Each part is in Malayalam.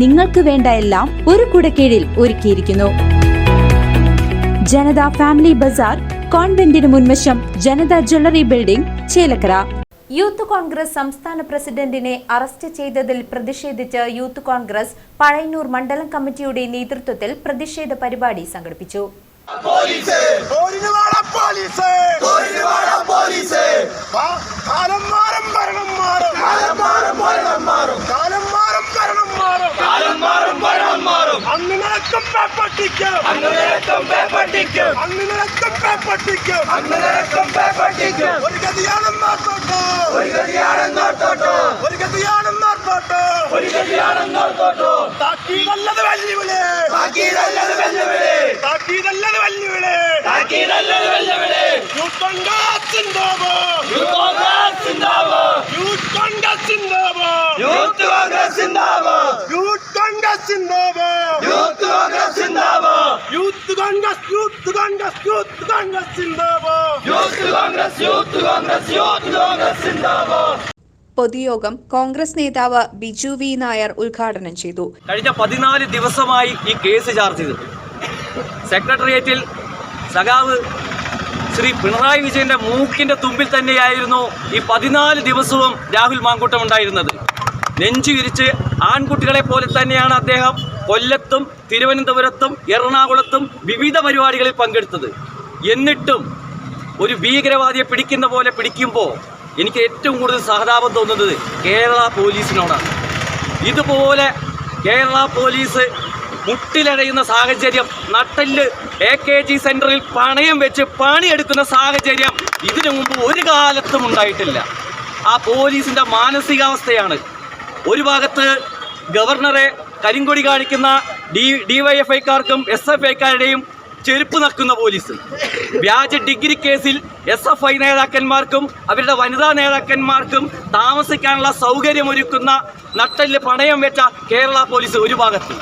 നിങ്ങൾക്ക് വേണ്ട എല്ലാം ഒരു കുടക്കീഴിൽ ഒരുക്കിയിരിക്കുന്നു. ജനത ഫാമിലി ബസാർ, കോൺവെന്റിന് മുൻവശം, Janata jewellery building, Chelakkara. Youth congress സംസ്ഥാന പ്രസിഡന്റിനെ അറസ്റ്റ് ചെയ്തതിൽ പ്രതിഷേധിച്ച് യൂത്ത് കോൺഗ്രസ് പഴയന്നൂർ മണ്ഡലം കമ്മിറ്റിയുടെ നേതൃത്വത്തിൽ പ്രതിഷേധ പരിപാടി സംഘടിപ്പിച്ചു. പൊതുയോഗം കോൺഗ്രസ് നേതാവ് ബിജു വി നായർ ഉദ്ഘാടനം ചെയ്തു. കഴിഞ്ഞ 14 ദിവസമായി ഈ കേസ് ചാർജ് ചെയ്തു. സെക്രട്ടേറിയറ്റിൽ സഖാവ് ശ്രീ പിണറായി വിജയന്റെ മൂക്കിന്റെ തുമ്പിൽ തന്നെയായിരുന്നു ഈ 14 ദിവസവും രാഹുൽ മാങ്കൂട്ടം ഉണ്ടായിരുന്നത്. നെഞ്ചു വിരിച്ച് ആൺകുട്ടികളെ പോലെ തന്നെയാണ് അദ്ദേഹം കൊല്ലത്തും തിരുവനന്തപുരത്തും എറണാകുളത്തും വിവിധ പരിപാടികളിൽ പങ്കെടുത്തത്. എന്നിട്ടും ഒരു ഭീകരവാദിയെ പിടിക്കുന്ന പോലെ പിടിക്കുമ്പോൾ എനിക്ക് ഏറ്റവും കൂടുതൽ സഹതാപം തോന്നുന്നത് കേരള പോലീസിനോടാണ്. ഇതുപോലെ കേരള പോലീസ് മുട്ടിലടയുന്ന സാഹചര്യം, നട്ടെല്ല് AKG സെന്ററിൽ പണയം വെച്ച് പണിയെടുക്കുന്ന സാഹചര്യം ഇതിനു മുമ്പ് ഒരു കാലത്തും ഉണ്ടായിട്ടില്ല. ആ പോലീസിന്റെ മാനസികാവസ്ഥയാണ്. ഒരു ഭാഗത്ത് ഗവർണറെ കരിങ്കൊടി കാണിക്കുന്ന DYFIക്കാർക്കും SFIക്കാരുടെയും ചെരുപ്പ് നക്കുന്ന പോലീസ്, വ്യാജ ഡിഗ്രി കേസിൽ SFI നേതാക്കന്മാർക്കും അവരുടെ വനിതാ നേതാക്കന്മാർക്കും താമസിക്കാനുള്ള സൗകര്യമൊരുക്കുന്ന നട്ടെല്ല് പണയം വെച്ച കേരള പോലീസ് ഒരു ഭാഗത്ത്,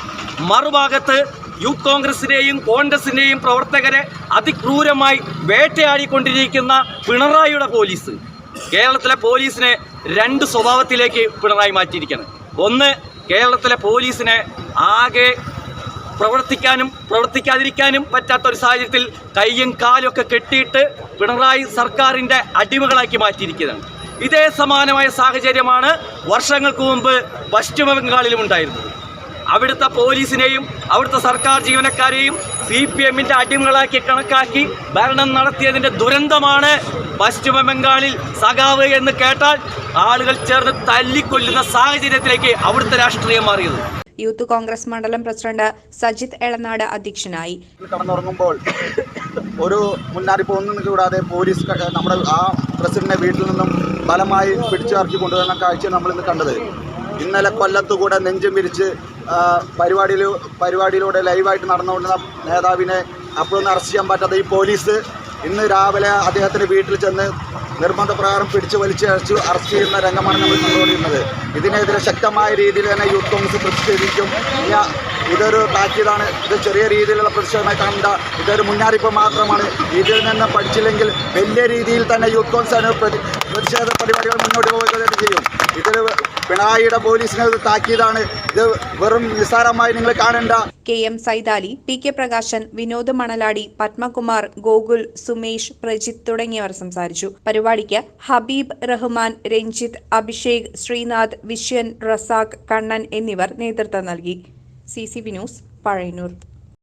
മറുഭാഗത്ത് യൂത്ത് കോൺഗ്രസിനെയും കോൺഗ്രസിനെയും പ്രവർത്തകരെ അതിക്രൂരമായി വേട്ടയാടിക്കൊണ്ടിരിക്കുന്ന പിണറായിയുടെ പോലീസ്. കേരളത്തിലെ പോലീസിനെ 2 സ്വഭാവത്തിലേക്ക് പിണറായി മാറ്റിയിരിക്കണം. ഒന്ന്, കേരളത്തിലെ പോലീസിനെ ആകെ പ്രവർത്തിക്കാനും പ്രവർത്തിക്കാതിരിക്കാനും പറ്റാത്ത ഒരു സാഹചര്യത്തിൽ കയ്യും കാലും ഒക്കെ കെട്ടിയിട്ട് പിണറായി സർക്കാരിൻ്റെ അടിമകളാക്കി മാറ്റിയിരിക്കുകയാണ്. ഇതേ സമാനമായ സാഹചര്യമാണ് വർഷങ്ങൾക്ക് മുമ്പ് പശ്ചിമ ബംഗാളിലും ഉണ്ടായിരുന്നത്. അവിടുത്തെ പോലീസിനെയും അവിടുത്തെ സർക്കാർ ജീവനക്കാരെയും CPMന്റെ അടിമകളാക്കി കണക്കാക്കി ഭരണം നടത്തിയതിൻ്റെ ദുരന്തമാണ് പശ്ചിമ ബംഗാളിൽ സഖാവ് എന്ന് കേട്ടാൽ ആളുകൾ ചേർന്ന് തല്ലിക്കൊല്ലുന്ന സാഹചര്യത്തിലേക്ക് അവിടുത്തെ രാഷ്ട്രീയം മാറിയത്. യൂത്ത് കോൺഗ്രസ് മണ്ഡലം പ്രസിഡന്റ് സജിത് എളനാട് അധ്യക്ഷനായി. കടന്നുറങ്ങുമ്പോൾ ഒരു മുന്നറിയിപ്പ് ഒന്നും കൂടാതെ പോലീസ് നമ്മുടെ ആ പ്രസിഡന്റിനെ വീട്ടിൽ നിന്നും ബലമായി പിടിച്ചിറക്കി കൊണ്ടുവരുന്ന കാഴ്ച നമ്മളിന്ന് കണ്ടത്. ഇന്നലെ കൊല്ലത്തുകൂടെ നെഞ്ചും വിരിച്ച് പരിപാടിയിലൂടെ ലൈവായിട്ട് നടന്നുകൊണ്ടിരുന്ന നേതാവിനെ അപ്പോഴൊന്നും അറസ്റ്റ് ചെയ്യാൻ പറ്റാത്ത ഈ പോലീസ് ഇന്ന് രാവിലെ അദ്ദേഹത്തിൻ്റെ വീട്ടിൽ ചെന്ന് നിർബന്ധപ്രകാരം പിടിച്ച് വലിച്ചയച്ച് അറസ്റ്റ് ചെയ്യുന്ന രംഗമാണ് നമ്മൾ കണ്ടുകൊണ്ടിരുന്നത്. ഇതിനെതിരെ ശക്തമായ രീതിയിൽ തന്നെ യൂത്ത് കോൺഗ്രസ് പ്രതിഷേധിക്കും. ഇതൊരു താക്കീതാണ്. ഇത് ചെറിയ രീതിയിലുള്ള പ്രതിഷേധമായി കണ്ട ഇതൊരു മുന്നറിയിപ്പ് മാത്രമാണ്. ഇതിൽ നിന്ന് പഠിച്ചില്ലെങ്കിൽ വലിയ രീതിയിൽ തന്നെ യൂത്ത് കോൺഗ്രസ് പ്രതിഷേധ പരിപാടികൾ മുന്നോട്ട് പോവുക ചെയ്യും. ഇതൊരു പിണറായിയുടെ പോലീസിന് ഒരു താക്കീതാണ്. ഇത് വെറും നിസ്സാരമായി നിങ്ങൾ കാണേണ്ട. KM സൈതാലി, PK പ്രകാശൻ, വിനോദ് മണലാടി, പത്മകുമാർ, ഗോകുൽ, സുമേഷ്, പ്രജിത്ത് തുടങ്ങിയവർ സംസാരിച്ചു. പരിപാടിക്ക് ഹബീബ്, റഹ്മാൻ, രഞ്ജിത്ത്, അഭിഷേക്, ശ്രീനാഥ്, വിശ്വൻ, റസാഖ്, കണ്ണൻ എന്നിവർ നേതൃത്വം നൽകി. CCV news, Pazhayannur.